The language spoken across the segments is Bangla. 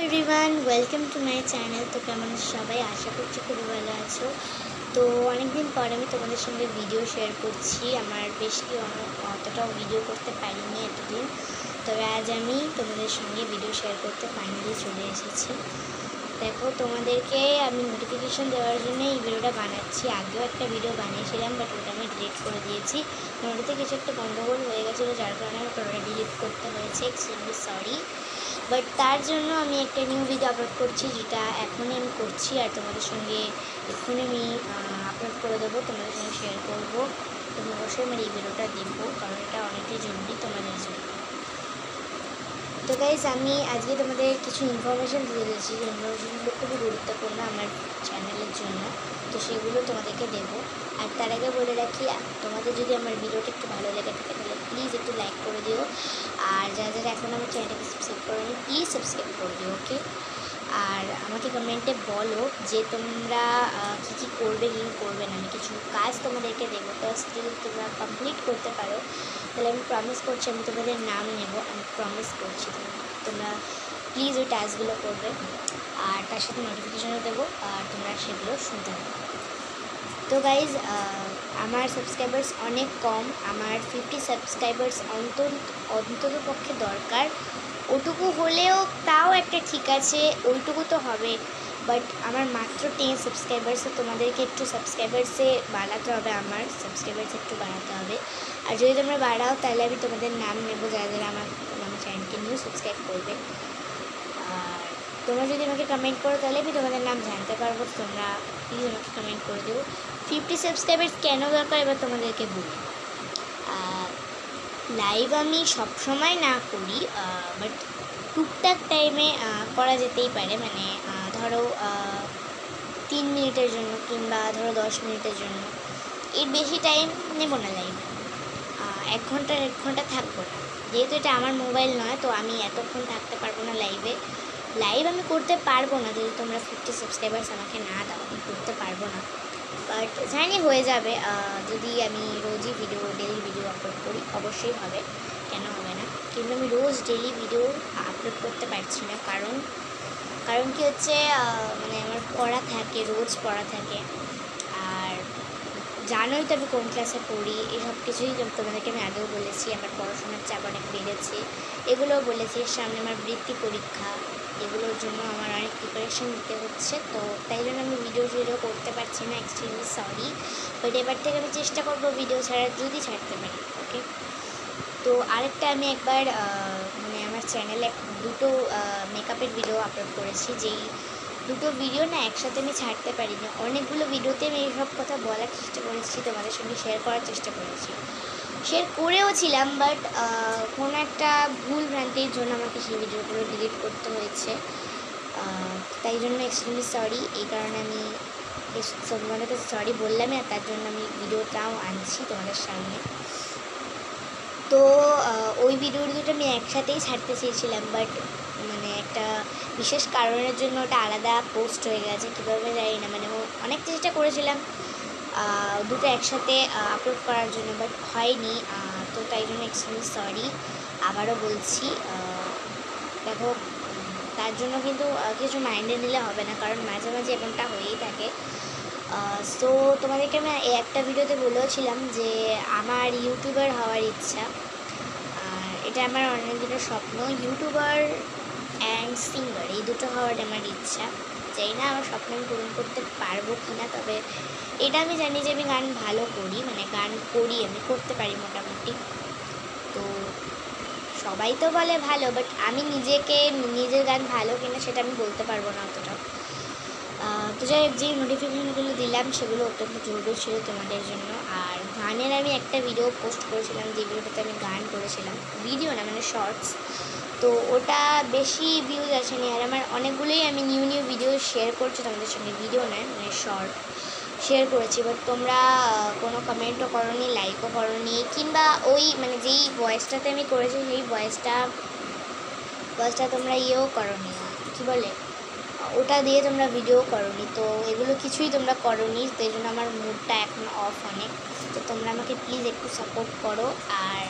Everyone, welcome to my channel. তো কেমন সবাই, আশা করছি খুবই ভালো আছো। তো অনেকদিন পর আমি তোমাদের সঙ্গে ভিডিও শেয়ার করছি। আমার বেশ কি অতটাও ভিডিও করতে পারিনি এতদিন, তবে আজ আমি তোমাদের সঙ্গে ভিডিও শেয়ার করতে ফাইনালি চলে এসেছি। দেখো, তোমাদেরকে আমি নোটিফিকেশান দেওয়ার জন্য এই ভিডিওটা বানাচ্ছি। আগেও একটা ভিডিও বানিয়েছিলাম, বাট ওটা আমি ডিলিট করে দিয়েছি। ওটাতে কিছু একটা গণ্ডগোল হয়ে গেছিলো, যার কারণে আমাকে ওটা ডিলিট করতে হয়েছে। Extremely sorry. বাট তার জন্য আমি একটা নিউ ভিডিও আপলোড করছি, যেটা এখনই আমি করছি আর তোমাদের সঙ্গে এক্ষুনি আমি আপলোড করে দেবো, তোমাদের সঙ্গে শেয়ার করবো। তুমি অবশ্যই আমার এই ভিডিওটা দেখবো, কারণ এটা অনেকটাই জরুরি তোমাদের জন্য। তো গাইজ, আমি আজকে তোমাদের কিছু ইনফরমেশান দিয়ে দিয়েছি, যে ইনফরমেশানগুলো খুবই গুরুত্বপূর্ণ আমার চ্যানেলের জন্য। তো সেগুলো তোমাদেরকে দেবো। আর তার আগে বলে রাখি, তোমাদের যদি আমার ভিডিওটা একটু ভালো লেগে থাকে তাহলে প্লিজ একটু লাইক করে দিও। আর যারা যারা এখন আমার চ্যানেলটাকে সাবস্ক্রাইব করেনি, প্লিজ সাবস্ক্রাইব করে দিও, ওকে। আর আমাকে কমেন্টে বলো যে তোমরা কী কী করবে, কী কী করবে না। আমি কিছু কাজ তোমাদেরকে দেবো, তো যদি তোমরা কমপ্লিট করতে পারো তাহলে আমি প্রমিস করছি আমি তোমাদের নাম নেব। আমি প্রমিস করছি তোমরা প্লিজ ওই টাস্কগুলো করবে, আর তার সাথে নোটিফিকেশানও দেবো, আর তোমরা সেগুলো শুনতে পারো। তো গাইজ, আমার সাবস্ক্রাইবার্স অনেক কম। আমার 50 সাবস্ক্রাইবার্স অন্তত পক্ষে দরকার। ওটুকু হলেও তাও একটা ঠিক আছে, ওইটুকু তো হবে। বাট আমার মাত্র 10 সাবস্ক্রাইবার্সে তোমাদেরকে একটু সাবস্ক্রাইবার্সে বাড়াতে হবে, আমার সাবস্ক্রাইবার্স একটু বাড়াতে হবে। আর যদি তোমরা বাড়াও তাহলে আমি তোমাদের নাম নেব, যারা যারা আমার চ্যানেলকে নিউ সাবস্ক্রাইব করবে। আর তোমরা যদি আমাকে কমেন্ট করো তাহলে আমি তোমাদের নাম জানতে পারবো। তোমরা প্লিজ আমাকে কমেন্ট করে দিও। 50 সাবস্ক্রাইবার্স কেন দরকার এবার তোমাদেরকে বলি। লাইভ আমি সবসময় না করি, বাট টুকটাক টাইমে করা যেতেই পারে। মানে ধরো 3 মিনিটের জন্য, কিংবা ধরো 10 মিনিটের জন্য। এর বেশি টাইম নেব না লাইভে। 1 ঘন্টা থাকবো না, যেহেতু এটা আমার মোবাইল নয়, তো আমি এতক্ষণ থাকতে পারবো না লাইভে। লাইভ আমি করতে পারবো না যদি তোমরা 50 সাবস্ক্রাইবার্স আমাকে না দাও, আমি করতে পারবো না। বাট জানি হয়ে যাবে, যদি আমি রোজই ডেলি ভিডিও আপলোড করি, অবশ্যই হবে, কেন হবে না। কিন্তু আমি রোজ ডেলি ভিডিও আপলোড করতে পারছি না, কারণ কি হচ্ছে, মানে আমার পড়া থাকে, রোজ পড়া থাকে। আর জানোই তো আমি কোন ক্লাসে পড়ি, এসব কিছুই তোমাদেরকে আমি আগেও বলেছি। আমার পড়াশোনার চাপ অনেক বেড়েছে, এগুলোও বলেছি। সামনে আমার বৃত্তি পরীক্ষা, এগুলোর জন্য আমার অনেক প্রিপারেশান নিতে হচ্ছে। তো তাই জন্য আমি ভিডিও করতে পারছি না, এক্সট্রিমলি সরি। বাট এবার থেকে আমি চেষ্টা করবো ভিডিও ছাড়ার, যদি ছাড়তে পারি, ওকে। তো আরেকটা, আমি একবার মানে আমার চ্যানেলে 2টো মেকআপের ভিডিও আপলোড করেছি, যেই 2টো ভিডিও না একসাথে আমি ছাড়তে পারিনি। অনেকগুলো ভিডিওতে আমি এইসব কথা বলার চেষ্টা করেছি, তোমাদের সঙ্গে শেয়ার করার চেষ্টা করেছি, শেয়ার করেও ছিলাম। বাট কোনো একটা ভুল ভ্রান্তির জন্য আমাকে সেই ভিডিওগুলো ডিলিট করতে হয়েছে। তাই জন্য এক্সট্রিমলি সরি। এই কারণে আমি তোমাদেরকে সরি বললামই, আর তার জন্য আমি ভিডিওটাও আনছি তোমাদের সামনে। তো ওই ভিডিও দুটো আমি একসাথেই ছাড়তে চেয়েছিলাম, বাট মানে একটা বিশেষ কারণের জন্য ওটা আলাদা পোস্ট হয়ে গেছে, কীভাবে জানি না। মানে অনেক চেষ্টা করেছিলাম দুটো একসাথে আপলোড করার জন্য, বাট হয়নি। তো তাই জন্য এক্সট্রিমলি সরি আবারও বলছি। দেখো, তার জন্য কিন্তু কিছু মাইন্ডে নিলে হবে না, কারণ মাঝে মাঝে এমনটা হয়েই থাকে। তো তোমাদেরকে আমি একটা ভিডিওতে বলেওছিলাম যে আমার ইউটিউবার হওয়ার ইচ্ছা। আর এটা আমার অনেক দিনের স্বপ্ন, ইউটিউবার অ্যান্ড সিঙ্গার, এই দুটো হওয়ার আমার ইচ্ছা। জানি না আমার স্বপ্ন আমি পূরণ করতে পারবো কি না, তবে এটা আমি জানি যে আমি গান ভালো করি, মানে গান করি, আমি করতে পারি মোটামুটি। তো সবাই তো বলে ভালো, বাট আমি নিজের গান ভালো কিনা সেটা আমি বলতে পারবো না অতটা। তো যাই হোক, যে নোটিফিকেশানগুলো দিলাম সেগুলো অত্যন্ত জরুরি ছিল তোমাদের জন্য। আর গানের আমি একটা ভিডিও পোস্ট করেছিলাম, যে ভিডিওটাতে আমি গান করেছিলাম, ভিডিও না মানে শর্টস। তো ওটা বেশি ভিউজ আসেনি। আর আমার অনেকগুলোই আমি নিউ ভিডিও শেয়ার করছি তোমাদের সঙ্গে, ভিডিও নয় মানে শর্ট শেয়ার করেছি। বাট তোমরা কোনো কমেন্টও করোনি, লাইকও করোনি, কিংবা ওই মানে যেই ভয়েসটাতে আমি করেছি সেই ভয়েসটা তোমরা ইয়েও করোনি, কী বলে, ওটা দিয়ে তোমরা ভিডিও করোনি। তো এগুলো কিছুই তোমরা করোনি, তো এই জন্য আমার মুডটা এখন অফ অনেক। তো তোমরা আমাকে প্লিজ একটু সাপোর্ট করো। আর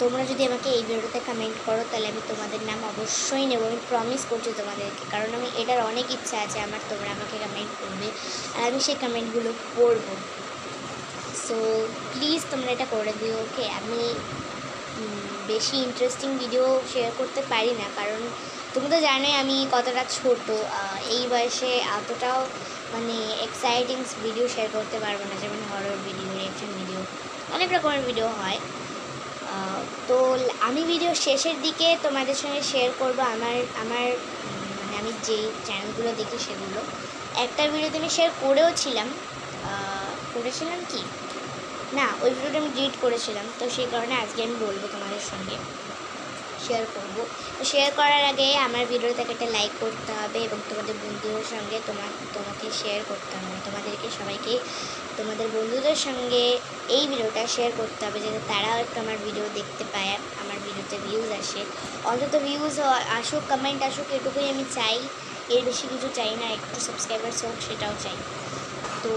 তোমরা যদি আমাকে এই ভিডিওতে কমেন্ট করো তাহলে আমি তোমাদের নাম অবশ্যই নেব, আমি প্রমিস করছি তোমাদেরকে, কারণ আমি এটার অনেক ইচ্ছা আছে আমার, তোমরা আমাকে কমেন্ট করবে আর আমি সেই কমেন্টগুলো পড়বো। সো প্লিজ তোমরা এটা করে দিও, ওকে। আমি বেশি ইন্টারেস্টিং ভিডিও শেয়ার করতে পারি না, কারণ তুমি তো জানোই আমি কতটা ছোট, এই বয়সে এতটাও মানে এক্সাইটিং ভিডিও শেয়ার করতে পারবো না, যেমন হরর ভিডিও, রিয়াকশন ভিডিও, অনেক রকমের ভিডিও হয়। তো আমি ভিডিও শেষের দিকে তোমাদের সঙ্গে শেয়ার করব আমার আমার মানে আমি যেই চ্যানেলগুলো দেখি সেগুলো। একটা ভিডিওতে আমি শেয়ার করেছিলাম কি না, ওই ভিডিওটা আমি ডিলিট করেছিলাম, তো সেই কারণে আজকে আমি বলবো তোমাদের সঙ্গে শেয়ার করব। তো শেয়ার করার আগে আমার ভিডিওটাকে একটা লাইক করতে হবে এবং তোমাদের বন্ধুদের সঙ্গে তোমাকে শেয়ার করতে হবে, তোমাদেরকে সবাইকে তোমাদের বন্ধুদের সঙ্গে এই ভিডিওটা শেয়ার করতে হবে, যাতে তারাও একটু আমার ভিডিও দেখতে পায়, আমার ভিডিওতে ভিউজ আসে, অন্তত ভিউজ আসুক, কমেন্ট আসুক, এটুকুই আমি চাই, এর বেশি কিছু চাই না। একটু সাবস্ক্রাইবার্স হোক সেটাও চাই। তো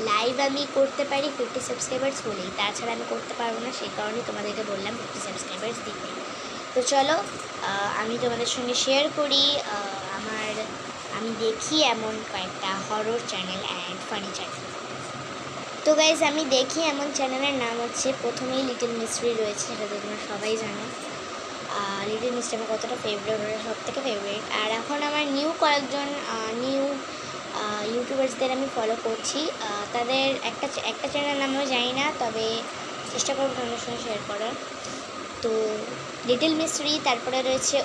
লাইভ আমি করতে পারি 50 সাবস্ক্রাইবার্স হলেই, তাছাড়া আমি করতে পারবো না, সেই কারণে তোমাদেরকে বললাম 50 সাবস্ক্রাইবার্স দিতে। তো চলো আমি তোমাদের সঙ্গে শেয়ার করি আমি দেখি এমন কয়েকটা horror channel and funny channel. তো গাইজ আমি দেখি এমন চ্যানেলের নাম হচ্ছে, প্রথমেই লিটল মিস্ট্রি রয়েছে, সেটা তো তোমরা সবাই জানো। লিটল মিস্ট্রি আমার কতটা ফেভারিট, সব থেকে ফেভারিট। আর এখন আমার কয়েকজন নিউ ইউটিউবার্সদের আমি ফলো করছি, তাদের একটা চ্যানেলের নাম আমি জানি না, তবে চেষ্টা করবো তোমাদের সঙ্গে শেয়ার করার। তো লিটল মিস্ট্রি, তারপরে রয়েছে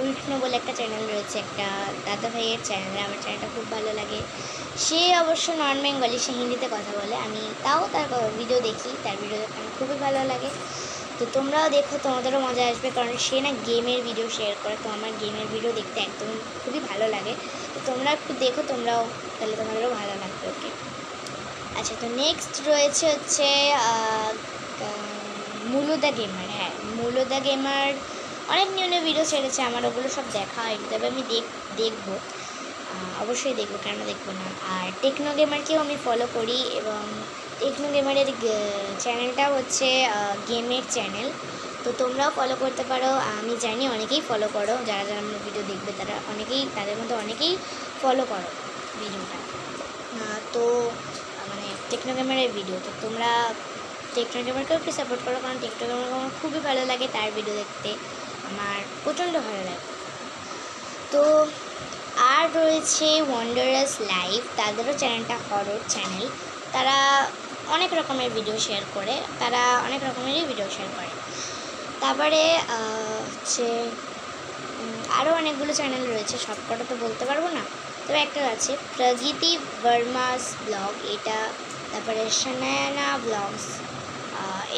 উল্টনো বলে একটা চ্যানেল রয়েছে, একটা দাদা ভাইয়ের চ্যানেল, আমার চ্যানেলটা খুব ভালো লাগে। সে অবশ্য নন বেঙ্গলি, সে হিন্দিতে কথা বলে, আমি তাও তার ভিডিও দেখি, তার ভিডিও দেখতে আমার খুবই ভালো লাগে। তো তোমরাও দেখো, তোমাদেরও মজা আসবে, কারণ সে না গেমের ভিডিও শেয়ার করে, তো আমার গেমের ভিডিও দেখতে একদম খুবই ভালো লাগে। তো তোমরা একটু দেখো, তোমরাও, তাহলে তোমাদেরও ভালো লাগবে, ওকে। আচ্ছা, তো নেক্সট রয়েছে হচ্ছে মুলুদা গেমার। হ্যাঁ, মুলুদা গেমার অনেক নিউ ভিডিও ছেড়েছে, আমার ওগুলো সব দেখা হয়নি, তবে আমি দেখবো, অবশ্যই দেখবো, কেন দেখবো না। আর টেকনো গেমারকেও আমি ফলো করি, এবং টেকনো গেমারের চ্যানেলটা হচ্ছে গেমের চ্যানেল, তো তোমরাও ফলো করতে পারো। আমি জানি অনেকেই ফলো করো, যারা আমার ভিডিও দেখবে তারা তাদের মধ্যে অনেকেই ফলো করো ভিডিওটা। তো মানে টেকনো গেমারের ভিডিও, তো তোমরা টেকনো গেমারকেও একটু সাপোর্ট করো, কারণ টেকনো গেমারকে আমার খুবই ভালো লাগে, তার ভিডিও দেখতে আমার প্রচণ্ড ভালো লাগে। তো আর রয়েছে ওয়ান্ডারাস লাইভ, তাদেরও চ্যানেলটা হরর চ্যানেল, তারা অনেক রকমের ভিডিও শেয়ার করে, তারপরে হচ্ছে আরও অনেকগুলো চ্যানেল রয়েছে, সবকটা তো বলতে পারবো না, তবে একটা আছে প্রগীতি ভার্মাস ব্লগ, এটা, তারপরে সানায়ানা ব্লগস,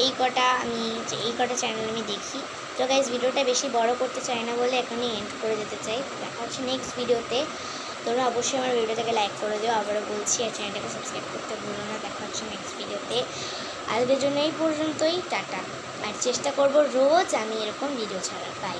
এই কটা চ্যানেল আমি দেখি। তো গাইজ ভিডিওটা বেশি বড় করতে চাই না বলে এখনই এন্ড করে যেতে চাই। দেখা হচ্ছে নেক্সট ভিডিওতে, তোমরা অবশ্যই আমার ভিডিওটাকে লাইক করে দিও, আবারও বলছি, আর চ্যানেলটাকে সাবস্ক্রাইব করতে ভুলো না। দেখা হচ্ছে নেক্সট ভিডিওতে, আজকের জন্য এই পর্যন্তই, টাটা। আর চেষ্টা করব রোজ আমি এরকম ভিডিও ছাড়ার। বাই।